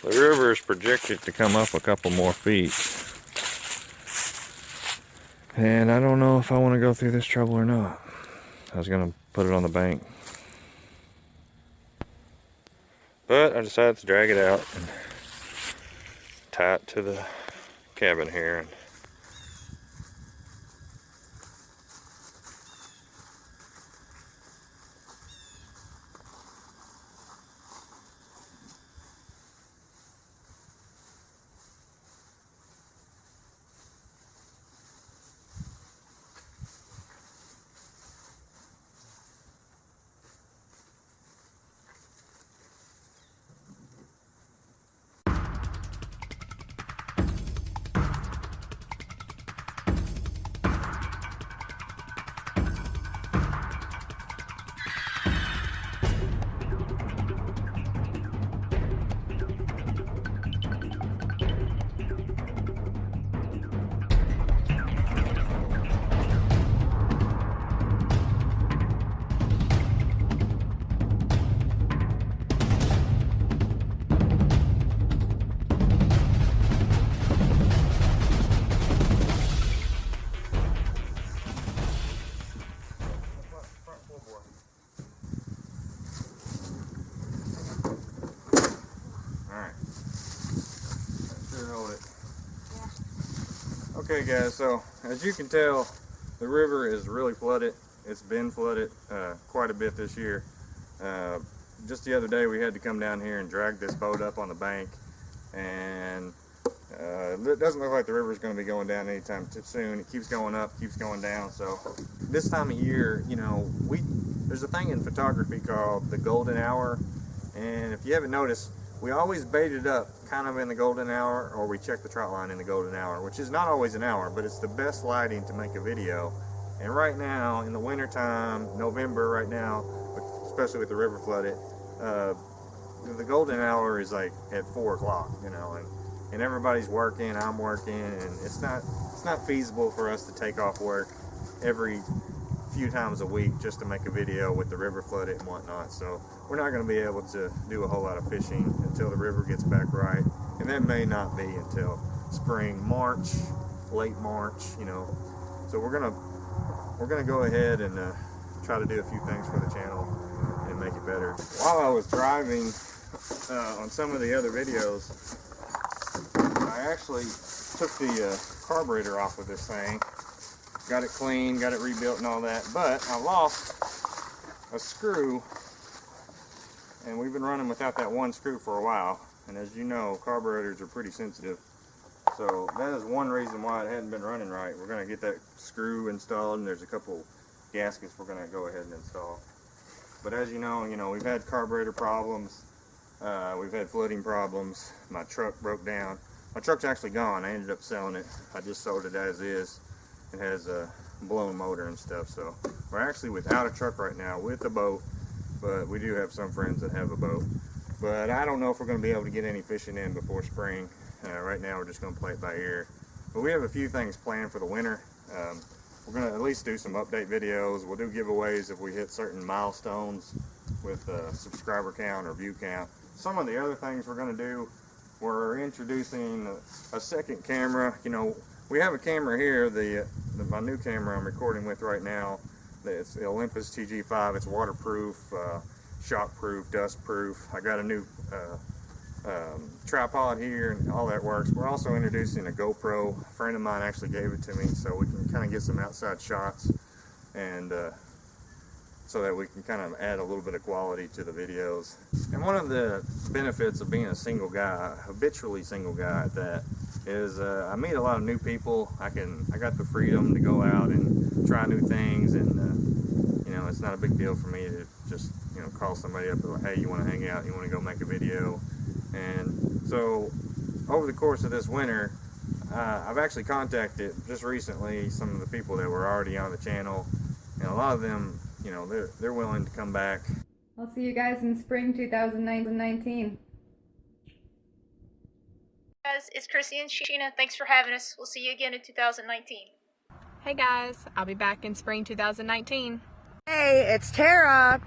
The river is projected to come up a couple more feet. And I don't know if I want to go through this trouble or not. I was going to put it on the bank. But I decided to drag it out and tie it to the cabin here. Okay guys, so as you can tell, the river is really flooded. It's been flooded quite a bit this year. Just the other day we had to come down here and drag this boat up on the bank, and it doesn't look like the river is going to be going down anytime too soon. It keeps going up, keeps going down. So this time of year, you know, there's a thing in photography called the golden hour, and if you haven't noticed, we always bait it up kind of in the golden hour, or we check the trout line in the golden hour, which is not always an hour, but it's the best lighting to make a video. And right now, in the winter time, November right now, especially with the river flooded, the golden hour is like at 4 o'clock, you know, and everybody's working, I'm working, and it's not feasible for us to take off work every few times a week just to make a video with the river flooded and whatnot. So we're not going to be able to do a whole lot of fishing until the river gets back right, and that may not be until spring, March, late March, you know. So we're gonna go ahead and try to do a few things for the channel and make it better. While I was driving on some of the other videos, I actually took the carburetor off with this thing. Got it clean, got it rebuilt and all that, but I lost a screw, and we've been running without that one screw for a while, and as you know, carburetors are pretty sensitive, so that is one reason why it hadn't been running right. We're going to get that screw installed, and there's a couple gaskets we're going to go ahead and install. But as you know, we've had carburetor problems, we've had flooding problems, my truck broke down. My truck's actually gone, I ended up selling it. I just sold it as is. It has a blown motor and stuff, so we're actually without a truck right now with a boat, but we do have some friends that have a boat. But I don't know if we're going to be able to get any fishing in before spring. Right now we're just going to play it by ear. But we have a few things planned for the winter. We're going to at least do some update videos. We'll do giveaways if we hit certain milestones with subscriber count or view count. Some of the other things we're going to do, we're introducing a second camera. We have a camera here, my new camera I'm recording with right now. It's the Olympus TG5. It's waterproof, shockproof, dustproof. I got a new tripod here, and all that works. We're also introducing a GoPro. A friend of mine actually gave it to me, so we can kind of get some outside shots, and so that we can kind of add a little bit of quality to the videos. And one of the benefits of being a single guy, habitually single guy at that, is I meet a lot of new people. I got the freedom to go out and try new things, and it's not a big deal for me to just call somebody up and like, hey, you want to hang out, you want to go make a video. And so over the course of this winter, I've actually contacted just recently some of the people that were already on the channel, and a lot of them, they're willing to come back. I'll see you guys in spring 2019. Guys, it's Chrissy and Sheena. Thanks for having us. We'll see you again in 2019. Hey guys, I'll be back in spring 2019. Hey, it's Tara.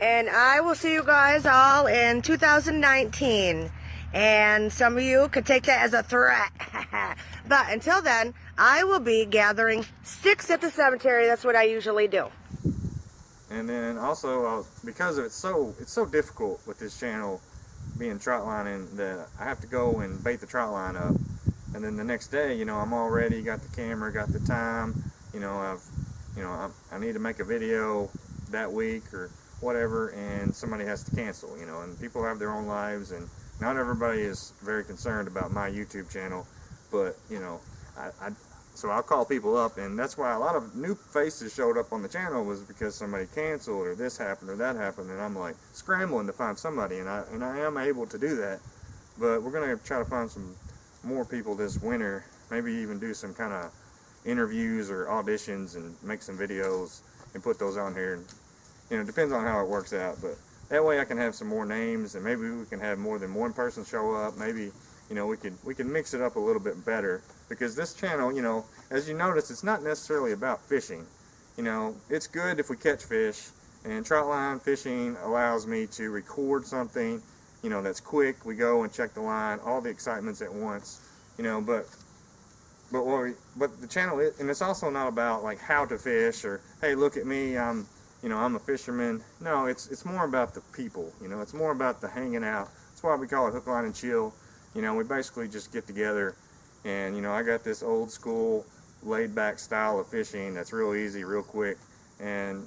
And I will see you guys all in 2019. And some of you could take that as a threat. But until then, I will be gathering sticks at the cemetery. That's what I usually do. And then also, because it's so difficult with this channel being trot lining, that I have to go and bait the trot line up, and then the next day, I'm all ready, got the camera, got the time, I need to make a video that week or whatever, and somebody has to cancel, and people have their own lives, and not everybody is very concerned about my YouTube channel, but so I'll call people up, and that's why a lot of new faces showed up on the channel, was because somebody canceled or this happened or that happened, and I'm like scrambling to find somebody, and I am able to do that. But we're gonna try to find some more people this winter, maybe even do some kind of interviews or auditions and make some videos and put those on here. And it depends on how it works out, but that way I can have some more names, and maybe we can have more than one person show up. Maybe we can mix it up a little bit better, because this channel, as you notice, it's not necessarily about fishing. It's good if we catch fish, and trot line fishing allows me to record something, that's quick. We go and check the line, all the excitement's at once, but the channel, and it's also not about like how to fish or, hey, look at me, I'm a fisherman. No, it's more about the people, it's more about the hanging out. That's why we call it Hook, Line, and Chill. We basically just get together, and I got this old school laid back style of fishing that's real easy, real quick, and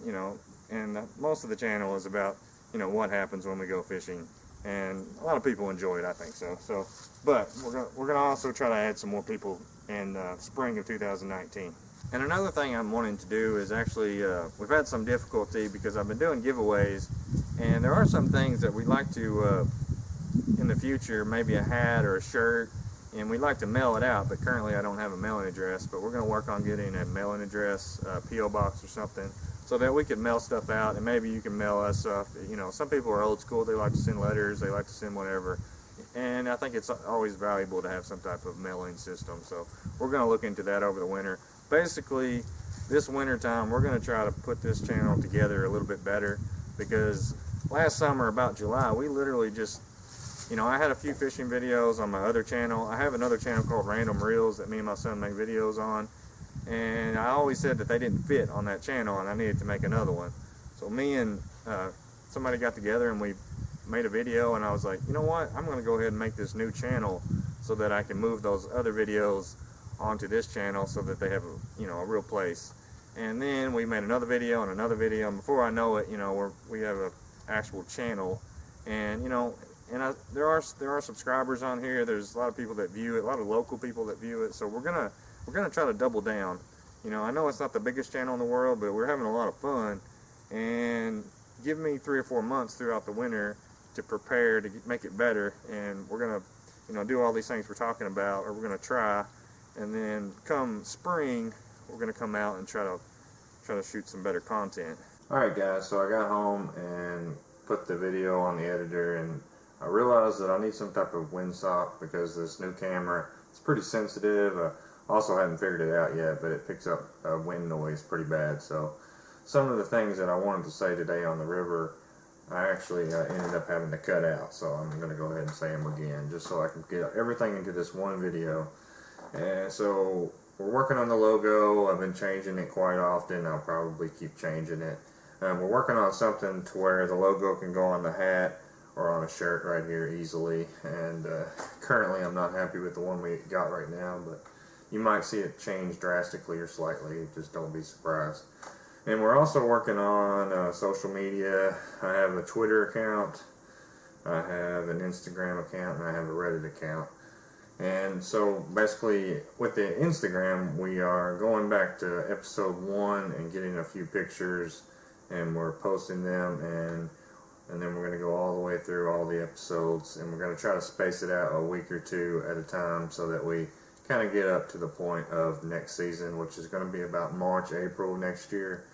most of the channel is about what happens when we go fishing, and a lot of people enjoy it, I think so. But we're gonna also try to add some more people in spring of 2019. And another thing I'm wanting to do is actually, we've had some difficulty because I've been doing giveaways, and there are some things that we'd like to in the future, maybe a hat or a shirt, and we'd like to mail it out, but currently I don't have a mailing address, but we're going to work on getting a mailing address, P.O. box or something, so that we can mail stuff out, and maybe you can mail us stuff. Some people are old school, they like to send letters, they like to send whatever, and I think it's always valuable to have some type of mailing system, so we're going to look into that over the winter. Basically, this winter time, we're going to try to put this channel together a little bit better, because last summer, about July, we literally just, I had a few fishing videos on my other channel. I have another channel called Random Reels that me and my son make videos on, and I always said that they didn't fit on that channel and I needed to make another one. So me and somebody got together and we made a video, and I was like, you know what, I'm going to go ahead and make this new channel so that I can move those other videos onto this channel so that they have a real place. And then we made another video and another video, and before I know it, we have an actual channel, and there are subscribers on here. There's a lot of people that view it, a lot of local people that view it. So we're gonna try to double down. I know it's not the biggest channel in the world, but we're having a lot of fun. And give me 3 or 4 months throughout the winter to prepare to make it better. And we're gonna do all these things we're talking about, or we're gonna try. And then come spring, we're gonna come out and try to shoot some better content. All right, guys. So I got home and put the video on the editor, and I realized that I need some type of windsock because this new camera, it's pretty sensitive. I also haven't figured it out yet, but it picks up wind noise pretty bad. So some of the things that I wanted to say today on the river, I actually ended up having to cut out. So I'm going to go ahead and say them again, just so I can get everything into this one video. And so we're working on the logo. I've been changing it quite often. I'll probably keep changing it. We're working on something to where the logo can go on the hat or on a shirt right here easily, and currently I'm not happy with the one we got right now, but you might see it change drastically or slightly, just don't be surprised. And we're also working on social media. I have a Twitter account, I have an Instagram account, and I have a Reddit account. And so basically with the Instagram, we are going back to episode 1 and getting a few pictures, and we're posting them, and then we're going to go all the way through all the episodes, and we're going to try to space it out a week or two at a time so that we kind of get up to the point of next season, which is going to be about March, April next year.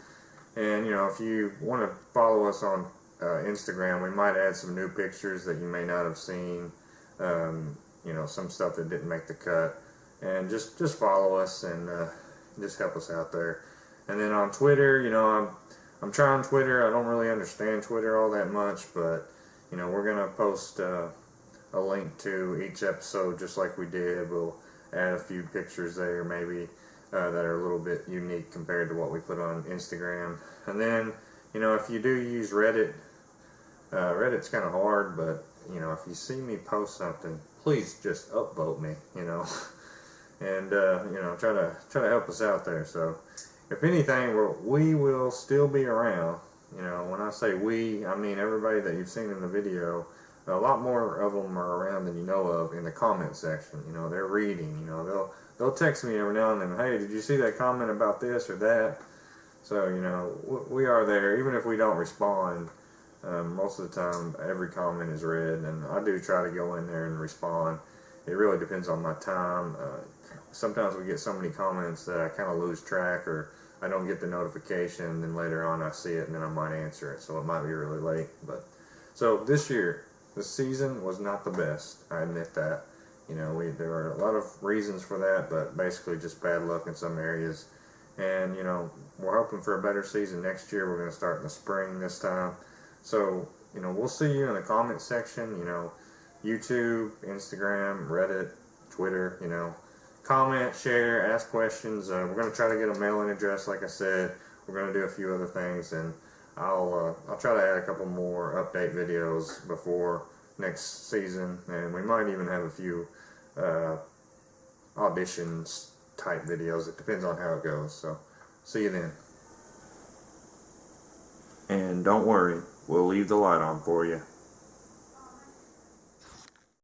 And if you want to follow us on Instagram, we might add some new pictures that you may not have seen, some stuff that didn't make the cut, and just follow us and just help us out there. And then on Twitter, I'm trying Twitter. I don't really understand Twitter all that much, but you know, we're gonna post a link to each episode just like we did. We'll add a few pictures there, maybe that are a little bit unique compared to what we put on Instagram. And then, you know, if you do use Reddit, Reddit's kind of hard, but you know, if you see me post something, please just upvote me, you know, and you know, try to help us out there. So, if anything, we will still be around. You know, when I say we, I mean everybody that you've seen in the video. A lot more of them are around than you know of in the comment section. You know, they're reading. You know, they'll text me every now and then. Hey, did you see that comment about this or that? So you know, we are there, even if we don't respond. Most of the time, every comment is read, and I do try to go in there and respond. It really depends on my time. Sometimes we get so many comments that I kind of lose track, or I don't get the notification, and then later on I see it, and then I might answer it, so it might be really late. But so this year, the season was not the best. I admit that. You know, there were a lot of reasons for that, but basically just bad luck in some areas. And you know, we're hoping for a better season next year. We're going to start in the spring this time. So, you know, we'll see you in the comment section, you know, YouTube, Instagram, Reddit, Twitter, you know. Comment, share, ask questions. We're going to try to get a mailing address, like I said. We're going to do a few other things, and I'll try to add a couple more update videos before next season, and we might even have a few auditions type videos. It depends on how it goes. So, see you then. And don't worry, we'll leave the light on for you.